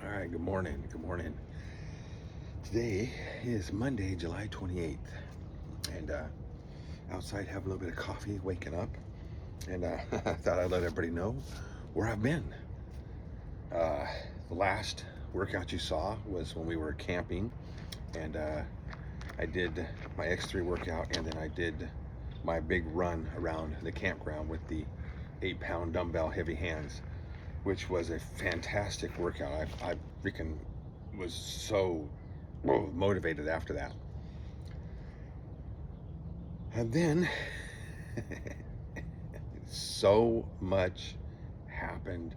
All right, good morning. Good morning. Today is Monday, July 28th, and outside having a little bit of coffee, waking up, and I thought I'd let everybody know where I've been. The last workout you saw was when we were camping, and I did my X3 workout, and then I did my big run around the campground with the 8-pound dumbbell heavy hands, which was a fantastic workout. I freaking was so motivated after that. And then so much happened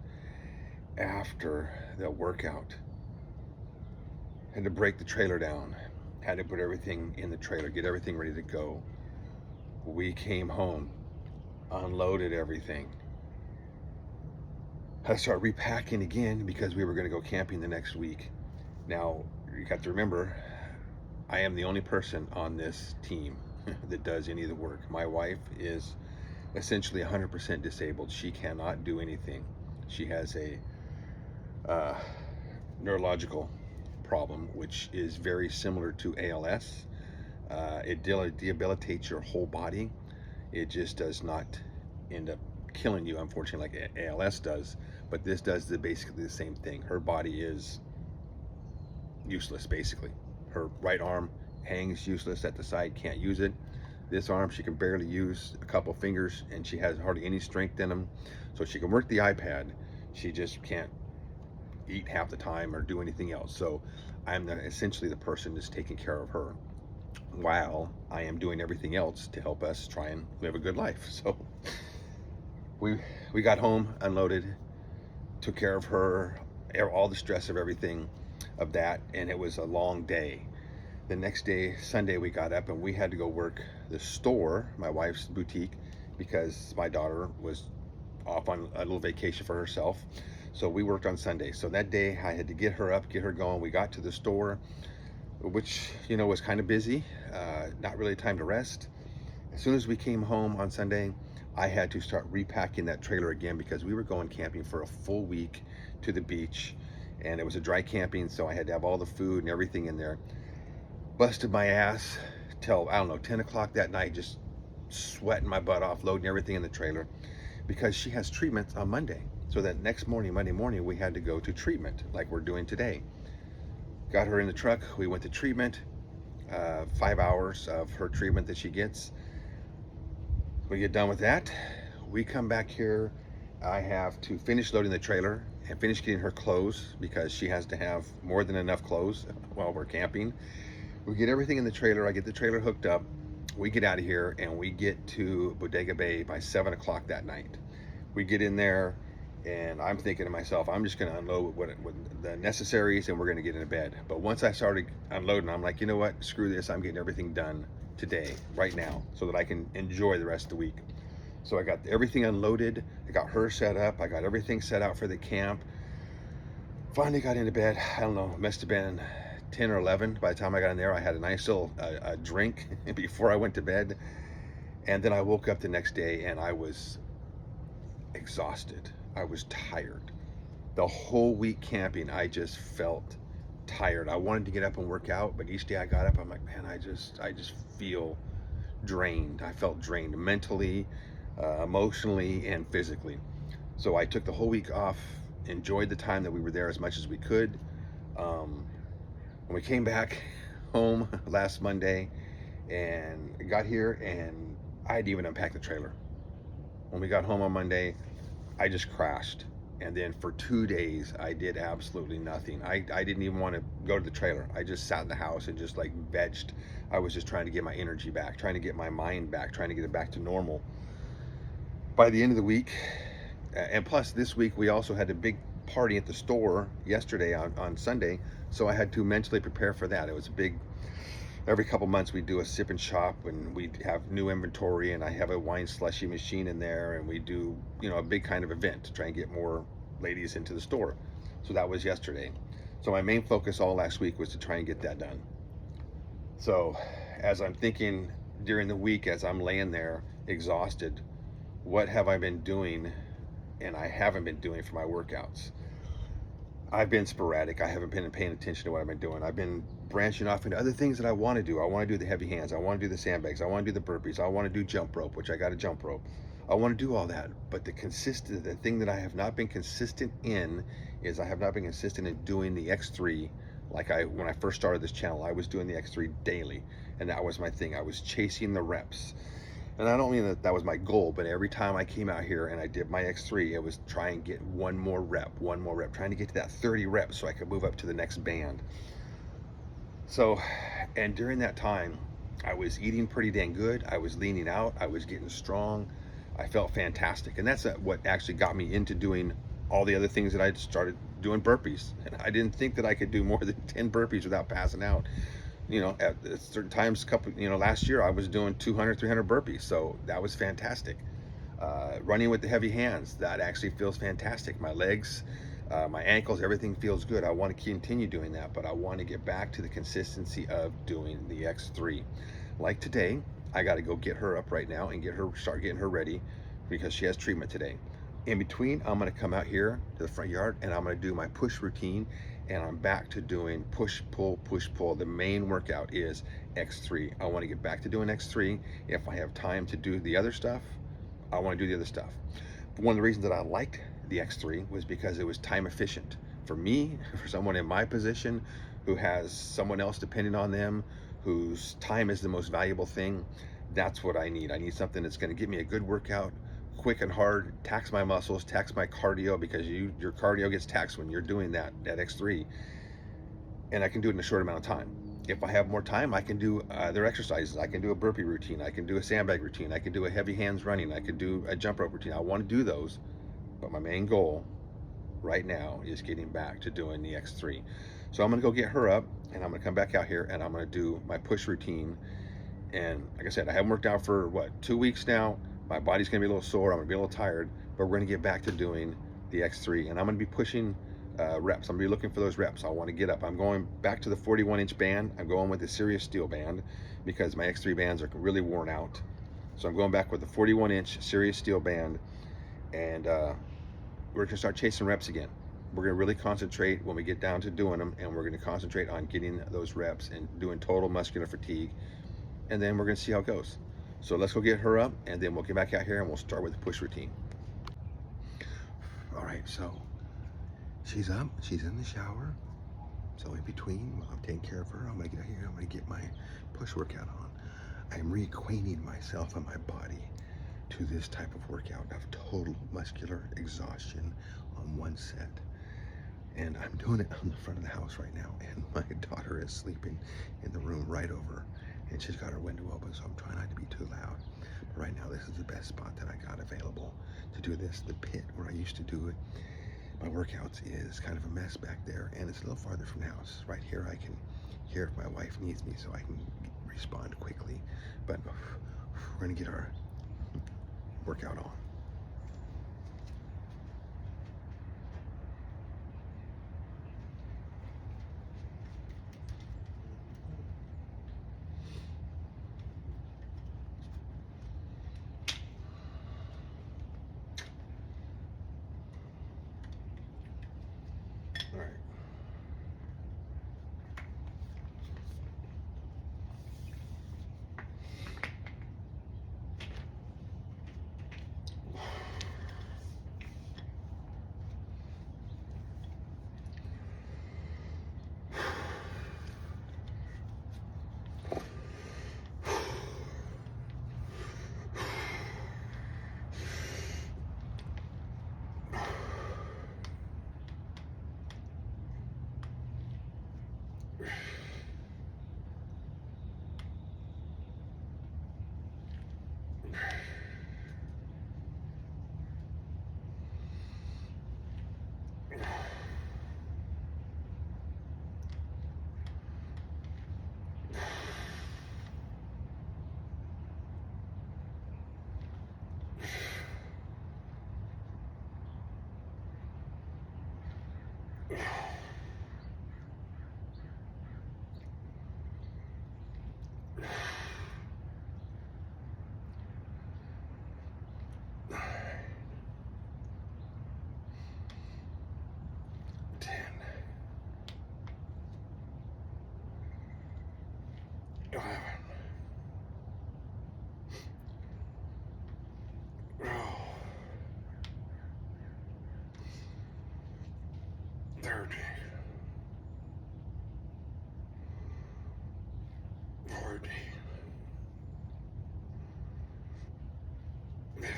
after the workout. Had to break the trailer down, had to put everything in the trailer, get everything ready to go. We came home, unloaded everything. Had to start repacking again because we were going to go camping the next week. Now, you got to remember, I am the only person on this team that does any of the work. My wife is essentially 100% disabled. She cannot do anything. She has a neurological problem, which is very similar to ALS. It debilitates your whole body. It just does not end up killing you, unfortunately, like ALS does, but this does basically the same thing. Her body is useless, basically. Her right arm hangs useless at the side, can't use it. This arm, she can barely use a couple fingers, and she has hardly any strength in them. So she can work the iPad, she just can't eat half the time or do anything else. So I'm essentially the person that's taking care of her while I am doing everything else to help us try and live a good life. So we got home, unloaded, took care of her, all the stress of everything of that, and it was a long day. The next day, Sunday, we got up and we had to go work the store, my wife's boutique, because my daughter was off on a little vacation for herself. So we worked on Sunday. So that day I had to get her up, get her going. We got to the store, which, you know, was kind of busy, not really time to rest. As soon as we came home on Sunday, I had to start repacking that trailer again because we were going camping for a full week to the beach, and it was a dry camping, so I had to have all the food and everything in there. Busted my ass till, I don't know, 10 o'clock that night, just sweating my butt off, loading everything in the trailer, because she has treatments on Monday. So that next morning, Monday morning, we had to go to treatment like we're doing today. Got her in the truck, we went to treatment, 5 hours of her treatment that she gets. We get done with that, we come back here. I have to finish loading the trailer and finish getting her clothes because she has to have more than enough clothes while we're camping. We get everything in the trailer, I get the trailer hooked up, we get out of here, and we get to Bodega Bay by 7 o'clock that night. We get in there, and I'm thinking to myself, I'm just gonna unload with the necessaries and we're gonna get into bed. But once I started unloading, I'm like, you know what, screw this, I'm getting everything done today, right now, so that I can enjoy the rest of the week. So I got everything unloaded, I got her set up, I got everything set out for the camp. Finally got into bed, I don't know, it must have been 10 or 11. By the time I got in there, I had a nice little drink before I went to bed. And then I woke up the next day and I was exhausted. I was tired. The whole week camping, I just felt tired. I wanted to get up and work out, but each day I got up, I'm like, man, I just feel drained. I felt drained mentally, emotionally, and physically. So I took the whole week off, enjoyed the time that we were there as much as we could. When we came back home last Monday and got here, and I hadn't even unpacked the trailer. When we got home on Monday, I just crashed. And then for 2 days, I did absolutely nothing. I didn't even want to go to the trailer. I just sat in the house and just like vegged. I was just trying to get my energy back, trying to get my mind back, trying to get it back to normal. By the end of the week, and plus this week, we also had a big party at the store yesterday on Sunday, so I had to mentally prepare for that. It was a big, every couple months we do a sip and shop, and we have new inventory, and I have a wine slushy machine in there, and we do, you know, a big kind of event to try and get more ladies into the store. So that was yesterday. So my main focus all last week was to try and get that done. So as I'm thinking during the week, as I'm laying there exhausted, what have I been doing and I haven't been doing for my workouts? I've been sporadic. I haven't been paying attention to what I've been doing. I've been branching off into other things that I want to do. I want to do the heavy hands. I want to do the sandbags. I want to do the burpees. I want to do jump rope, which I got a jump rope. I want to do all that. But the thing that I have not been consistent in is I have not been consistent in doing the X3. When I first started this channel, I was doing the X3 daily, and that was my thing. I was chasing the reps. And I don't mean that that was my goal, but every time I came out here and I did my X3, it was try and get one more rep, trying to get to that 30 reps so I could move up to the next band. So, and during that time, I was eating pretty dang good. I was leaning out. I was getting strong. I felt fantastic. And that's what actually got me into doing all the other things that I started doing burpees. And I didn't think that I could do more than 10 burpees without passing out. At certain times, last year I was doing 200, 300 burpees. So that was fantastic. Running with the heavy hands, that actually feels fantastic. My legs, my ankles, everything feels good. I want to continue doing that, but I want to get back to the consistency of doing the X3. Like today, I got to go get her up right now and start getting her ready because she has treatment today. In between, I'm going to come out here to the front yard and I'm going to do my push routine, and I'm back to doing push, pull, push, pull. The main workout is X3. I want to get back to doing X3. If I have time to do the other stuff, I want to do the other stuff. But one of the reasons that I liked the X3 was because it was time efficient. For me, for someone in my position who has someone else depending on them, whose time is the most valuable thing, that's what I need. I need something that's going to give me a good workout, quick and hard, tax my muscles, tax my cardio, because your cardio gets taxed when you're doing that X3, and I can do it in a short amount of time. If I have more time, I can do other exercises. I can do a burpee routine. I can do a sandbag routine. I can do a heavy hands running. I can do a jump rope routine. I want to do those, but my main goal right now is getting back to doing the X3. So I'm going to go get her up, and I'm going to come back out here, and I'm going to do my push routine. And like I said, I haven't worked out for 2 weeks now. My body's going to be a little sore. I'm going to be a little tired, but we're going to get back to doing the X3, and I'm going to be pushing reps. I'm going to be looking for those reps. I want to get up. I'm going back to the 41-inch band. I'm going with the serious steel band because my X3 bands are really worn out. So I'm going back with the 41-inch serious steel band, and we're going to start chasing reps again. We're going to really concentrate when we get down to doing them, and we're going to concentrate on getting those reps and doing total muscular fatigue, and then we're going to see how it goes. So let's go get her up, and then we'll get back out here and we'll start with the push routine. All right, so she's up, she's in the shower. So in between, while I'm taking care of her, I'm gonna get out here, I'm gonna get my push workout on. I'm reacquainting myself and my body to this type of workout of total muscular exhaustion on one set. And I'm doing it on the front of the house right now, and my daughter is sleeping in the room right over, and she's got her window open, so I'm trying not to be too loud. But right now, this is the best spot that I got available to do this. The pit where I used to do it, my workouts, is kind of a mess back there, and it's a little farther from the house. Right here, I can hear if my wife needs me, so I can respond quickly. But we're gonna get our workout on. All right. 11, 13, 14, 15,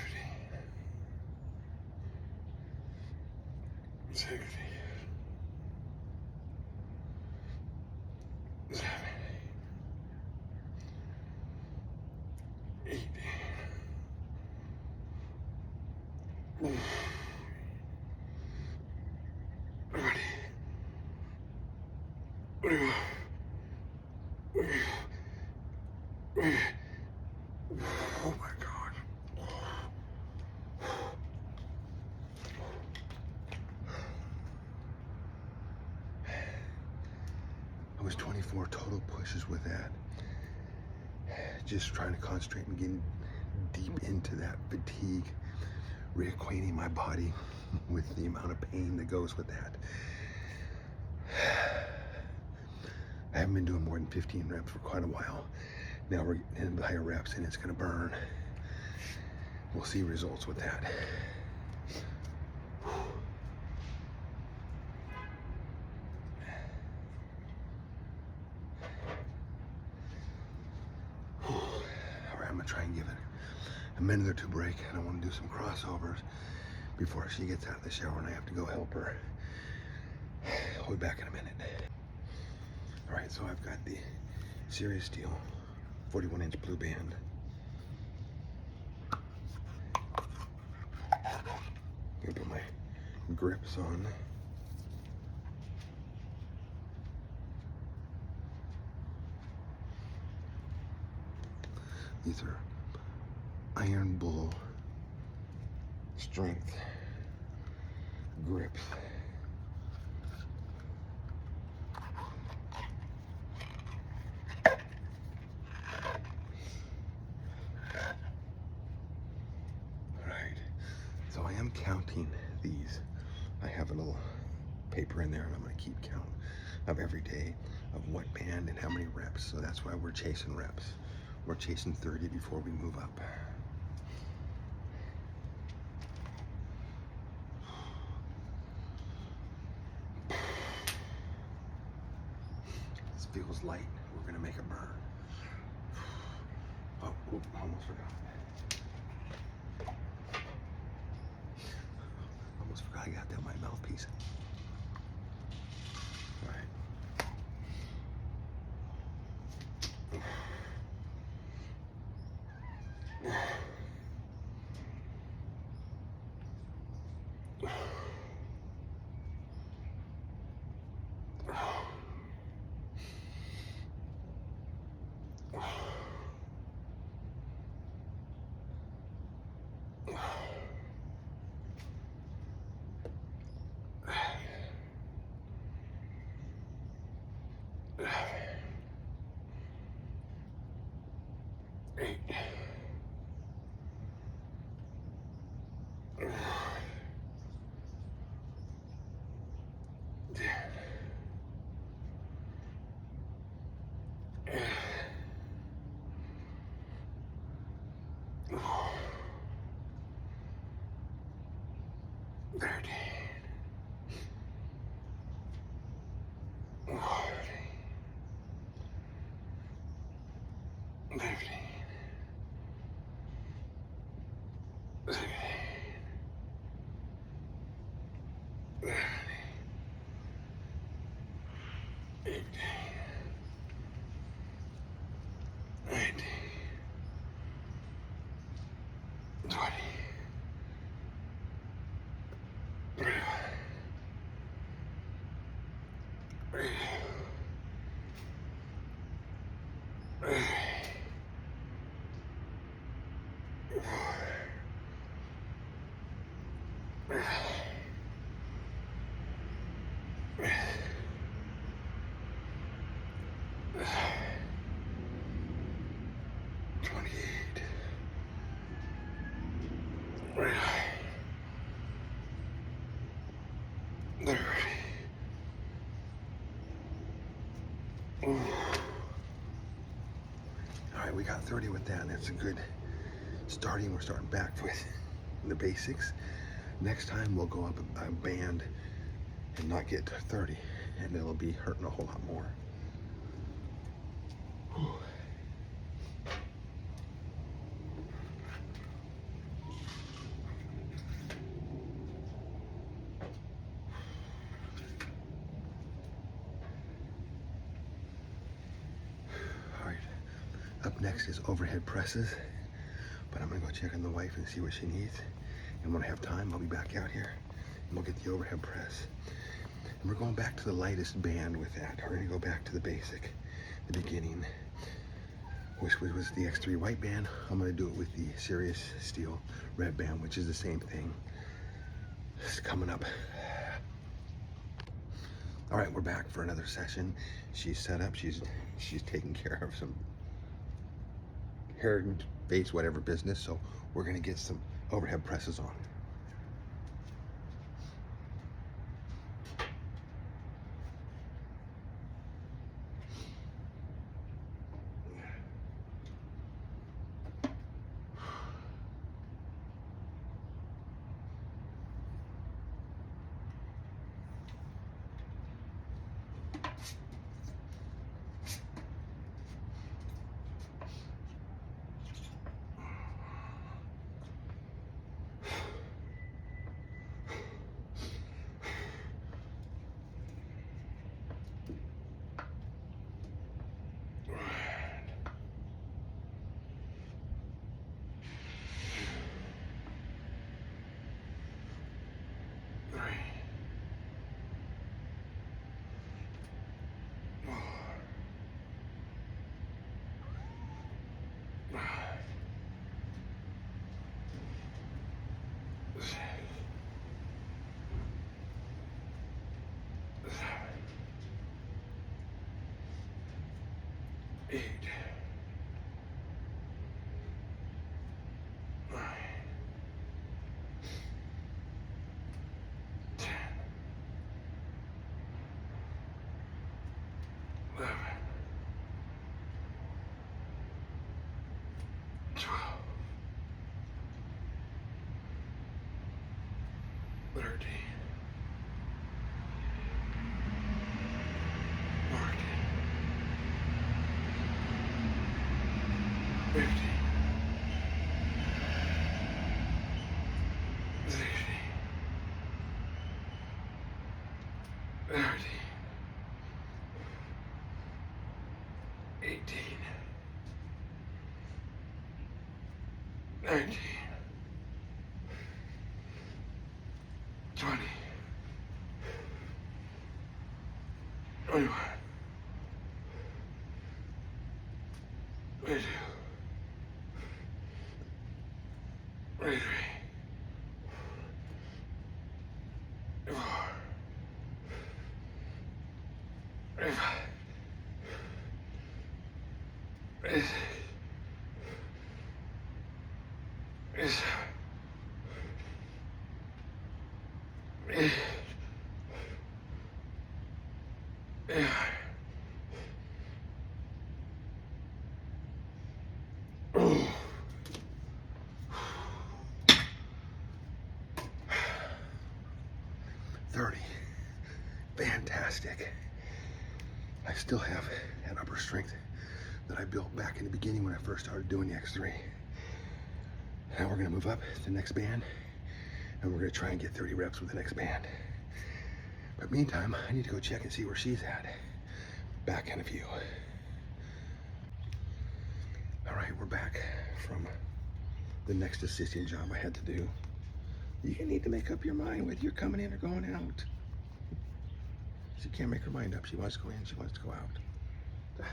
16, 17, 18, 20, 21, oh my God. I was 24 total pushes with that. Just trying to concentrate and getting deep into that fatigue, reacquainting my body with the amount of pain that goes with that. I haven't been doing more than 15 reps for quite a while. Now we're getting into higher reps and it's gonna burn. We'll see results with that. All right, I'm gonna try and give it a minute or two break. And I wanna do some crossovers before she gets out of the shower and I have to go help her. I'll be back in a minute. All right, so I've got the Serious Steel 41-inch blue band. I'm gonna put my grips on. These are Iron Bull strength grips. So I am counting these. I have a little paper in there and I'm gonna keep count of every day of what band and how many reps. So that's why we're chasing reps. We're chasing 30 before we move up. This feels light. We're gonna make a burn. Oh, almost forgot. I got that my mouthpiece. All right. right, we got 30 with that. That's a good starting. We're starting back with the basics. Next time we'll go up a band and not get to 30, and it'll be hurting a whole lot more. Whew. All right, up next is overhead presses, but I'm gonna go check on the wife and see what she needs. And when I have time, I'll be back out here and we'll get the overhead press. And we're going back to the lightest band with that. We're gonna go back to the basic, the beginning, which was the X3 white band. I'm gonna do it with the Serious Steel red band, which is the same thing. It's coming up. All right, we're back for another session. She's set up, she's taking care of some hair and face, whatever business. So we're gonna get some overhead presses on. Eight. 9. 10. 11. 12. 13. 14. 15. 16. 17. 18. 19. 20. 21. 22. 23. 24. 25. 26. 27. 28. 29. 30. Fantastic. I still have that upper strength that I built back in the beginning when I first started doing the X3. Now we're gonna move up to the next band and we're gonna try and get 30 reps with the next band. But meantime, I need to go check and see where she's at. Back in a few. All right, we're back from the next assisting job I had to do. You need to make up your mind whether you're coming in or going out. She can't make her mind up. She wants to go in, she wants to go out. All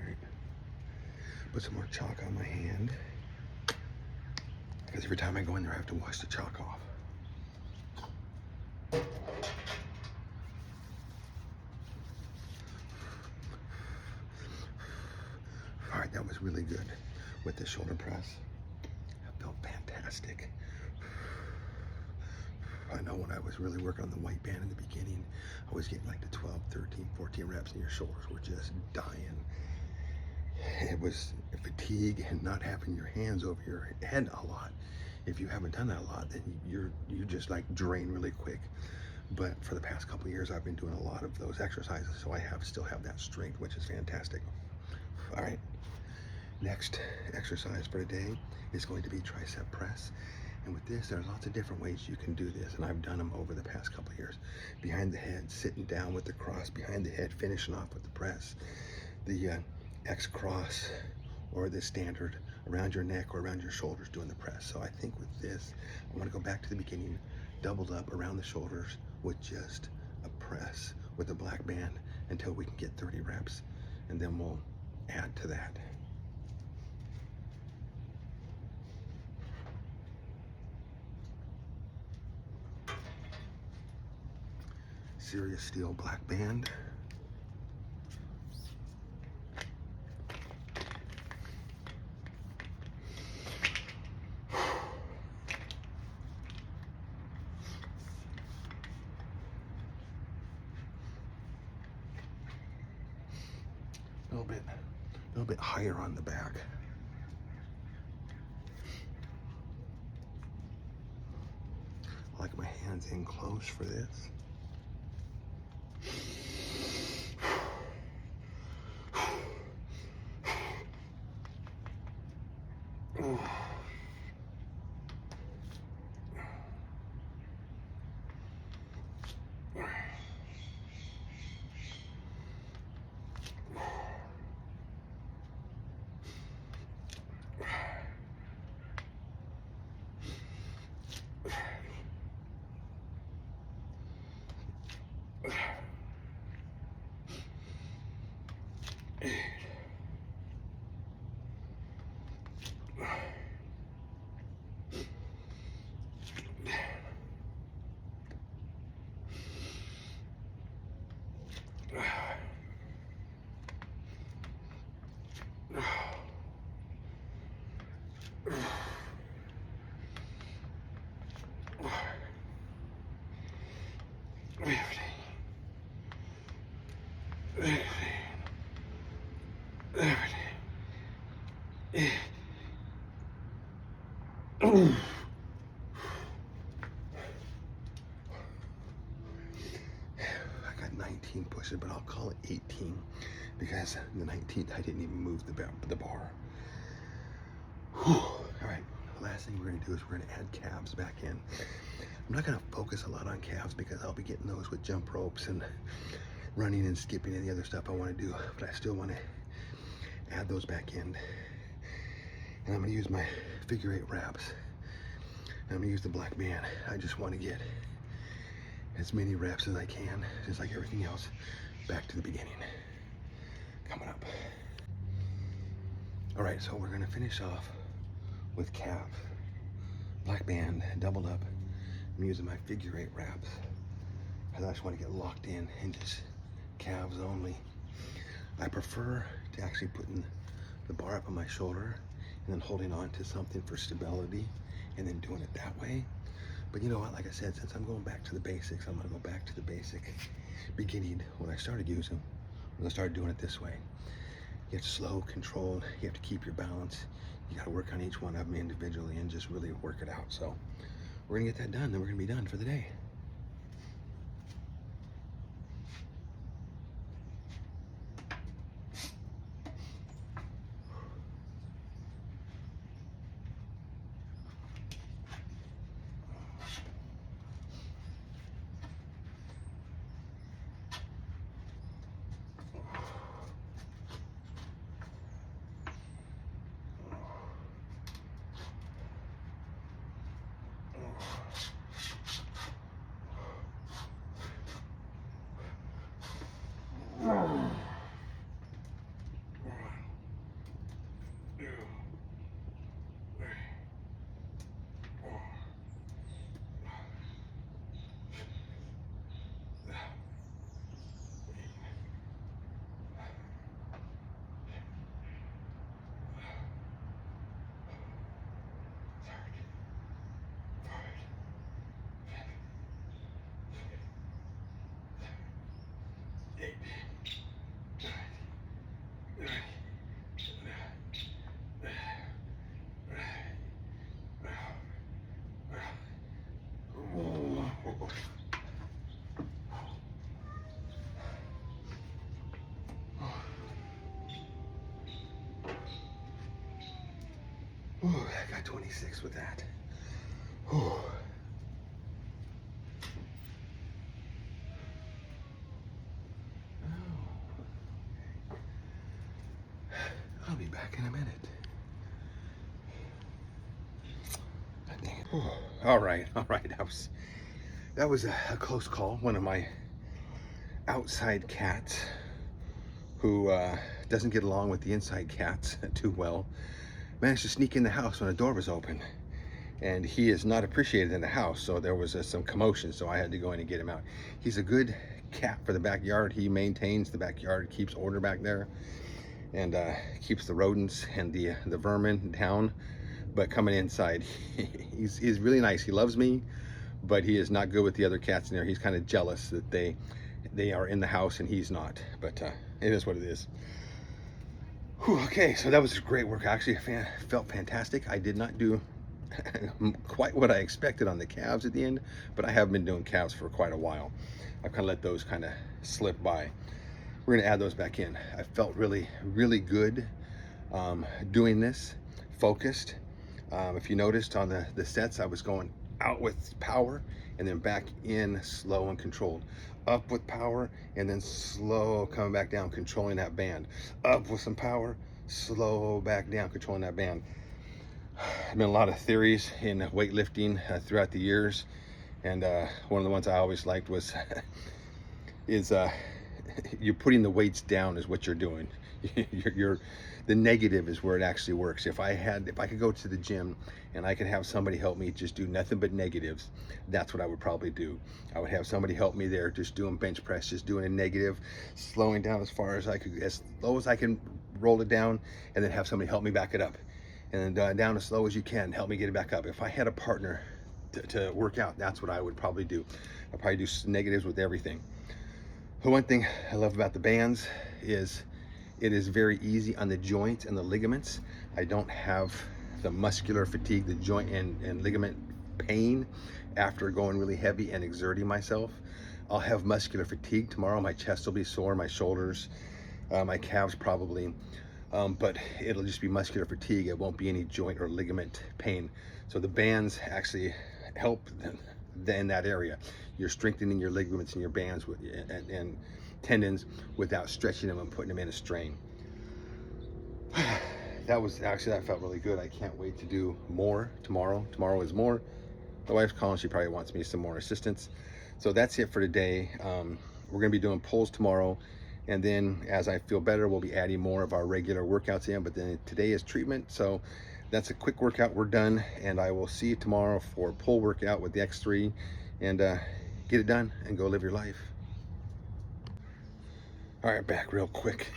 right. Put some more chalk on my hand. Because every time I go in there, I have to wash the chalk off. All right, that was really good with the shoulder press. That felt fantastic. I know when I was really working on the white band in the beginning, I was getting like to 12, 13, 14 reps and your shoulders were just dying. It was fatigue and not having your hands over your head a lot. If you haven't done that a lot, then you just like drain really quick. But for the past couple of years, I've been doing a lot of those exercises, so I still have that strength, which is fantastic. All right, next exercise for today is going to be tricep press. And with this, there's lots of different ways you can do this, and I've done them over the past couple of years. Behind the head, sitting down with the cross behind the head, finishing off with the press. The X cross or the standard around your neck or around your shoulders doing the press. So I think with this, I want to go back to the beginning, doubled up around the shoulders with just a press with a black band until we can get 30 reps, and then we'll add to that. Serious steel black band. A little bit higher on the back. I like my hands in close for this. I got 19 pushes, but I'll call it 18 because the 19th I didn't even move the bar. Whew. All right, last thing we're gonna do is we're gonna add calves back in. I'm not gonna focus a lot on calves because I'll be getting those with jump ropes and running and skipping and the other stuff I wanna do, but I still wanna add those back in. And I'm gonna use my figure 8 wraps. And I'm gonna use the black band. I just wanna get as many reps as I can, just like everything else, back to the beginning. Coming up. All right, so we're gonna finish off with calf, black band, doubled up. I'm using my figure 8 wraps because I just want to get locked in and just calves only. I prefer to actually putting the bar up on my shoulder and then holding on to something for stability and then doing it that way. But you know what, like I said, since I'm going back to the basics, I'm gonna go back to the basic beginning when I started using, when I started doing it this way. You have to slow, controlled, you have to keep your balance. You gotta work on each one of them individually and just really work it out. So we're gonna get that done, then we're gonna be done for the day. Ooh, I got 26 with that. Ooh. I'll be back in a minute. God dang it. Ooh. All right. That was a close call. One of my outside cats who doesn't get along with the inside cats too well managed to sneak in the house when the door was open, and he is not appreciated in the house, so there was some commotion, so I had to go in and get him out. He's a good cat for the backyard. He maintains the backyard, keeps order back there, and keeps the rodents and the vermin down. But coming inside, he's really nice. He loves me, but he is not good with the other cats in there. He's kind of jealous that they are in the house and he's not, but it is what it is. Whew, okay, so that was a great work. Actually, I felt fantastic. I did not do quite what I expected on the calves at the end, but I have been doing calves for quite a while. I've kind of let those kind of slip by. We're gonna add those back in. I felt really good doing this, focused. If you noticed on the sets, I was going out with power and then back in slow and controlled. Up with power and then slow, coming back down, controlling that band. Up with some power, slow back down, controlling that band. There's been a lot of theories in weightlifting throughout the years, and one of the ones I always liked was is you're putting the weights down is what you're doing. The negative is where it actually works. If I could go to the gym and I could have somebody help me just do nothing but negatives, that's what I would probably do. I would have somebody help me there, just doing bench press, just doing a negative, slowing down as far as I could, as low as I can roll it down, and then have somebody help me back it up, and then down as slow as you can, help me get it back up. If I had a partner to work out, that's what I would probably do. I'd probably do negatives with everything. The one thing I love about the bands is it is very easy on the joints and the ligaments. I don't have the muscular fatigue, the joint and ligament pain after going really heavy and exerting myself. I'll have muscular fatigue tomorrow. My chest will be sore, my shoulders, my calves probably, but it'll just be muscular fatigue. It won't be any joint or ligament pain. So the bands actually help in that area. You're strengthening your ligaments and your bands and tendons without stretching them and putting them in a strain. That felt really good. I can't wait to do more tomorrow. Tomorrow is more. My wife's calling. She probably wants me some more assistance. So that's it for today. We're gonna be doing pulls tomorrow, and then as I feel better, we'll be adding more of our regular workouts in, but then today is treatment. So that's a quick workout. We're done, and I will see you tomorrow for a pull workout with the X3, and get it done and go live your life. All right, back real quick.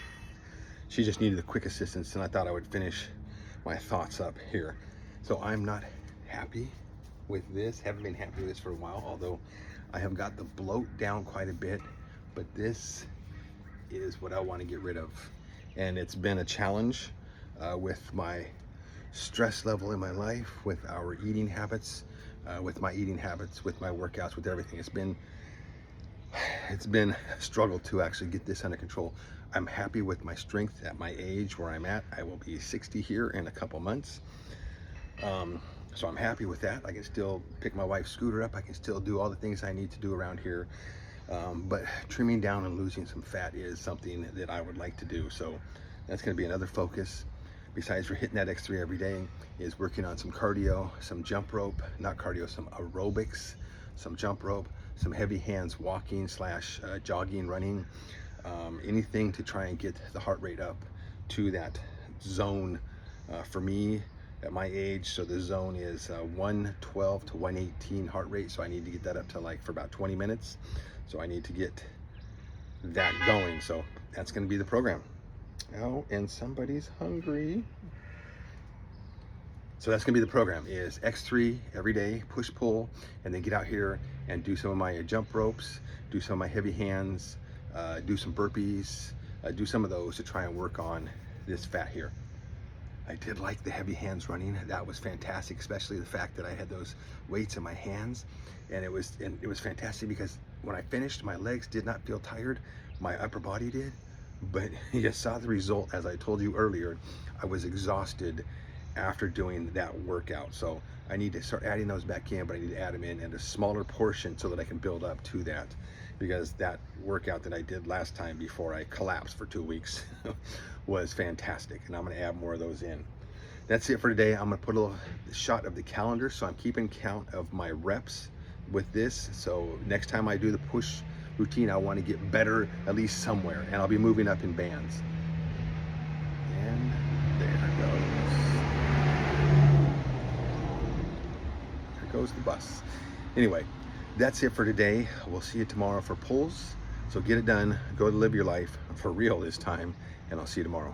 She just needed a quick assistance, and I thought I would finish my thoughts up here. So I'm not happy with this, haven't been happy with this for a while, although I have got the bloat down quite a bit, but this is what I want to get rid of. And it's been a challenge with my stress level in my life, with our eating habits, with my workouts, with everything. It's been a struggle to actually get this under control. I'm happy with my strength at my age where I'm at. I will be 60 here in a couple months. So I'm happy with that. I can still pick my wife's scooter up. I can still do all the things I need to do around here. But trimming down and losing some fat is something that I would like to do. So that's gonna be another focus. Besides for hitting that X3 every day, is working on some cardio, some jump rope, not cardio, some aerobics, some jump rope, some heavy hands walking / jogging, running, anything to try and get the heart rate up to that zone for me at my age. So the zone is 112 to 118 heart rate. So I need to get that up to for about 20 minutes. So I need to get that going. So that's going to be the program. Oh, and somebody's hungry. So that's gonna be the program, is X3 every day, push pull, and then get out here and do some of my jump ropes, do some of my heavy hands, do some burpees, do some of those to try and work on this fat here. I did like the heavy hands running. That was fantastic, especially the fact that I had those weights in my hands, and it was fantastic because when I finished, my legs did not feel tired, my upper body did. But you saw the result, as I told you earlier. I was exhausted after doing that workout. So I need to start adding those back in, but I need to add them in a smaller portion so that I can build up to that, because that workout that I did last time before I collapsed for 2 weeks was fantastic, and I'm going to add more of those in. That's it for today. I'm going to put a little shot of the calendar, so I'm keeping count of my reps with this. So next time I do the push routine, I want to get better at least somewhere, and I'll be moving up in bands. And there goes the bus. Anyway, that's it for today. We'll see you tomorrow for pulls. So get it done, go live your life for real this time, and I'll see you tomorrow.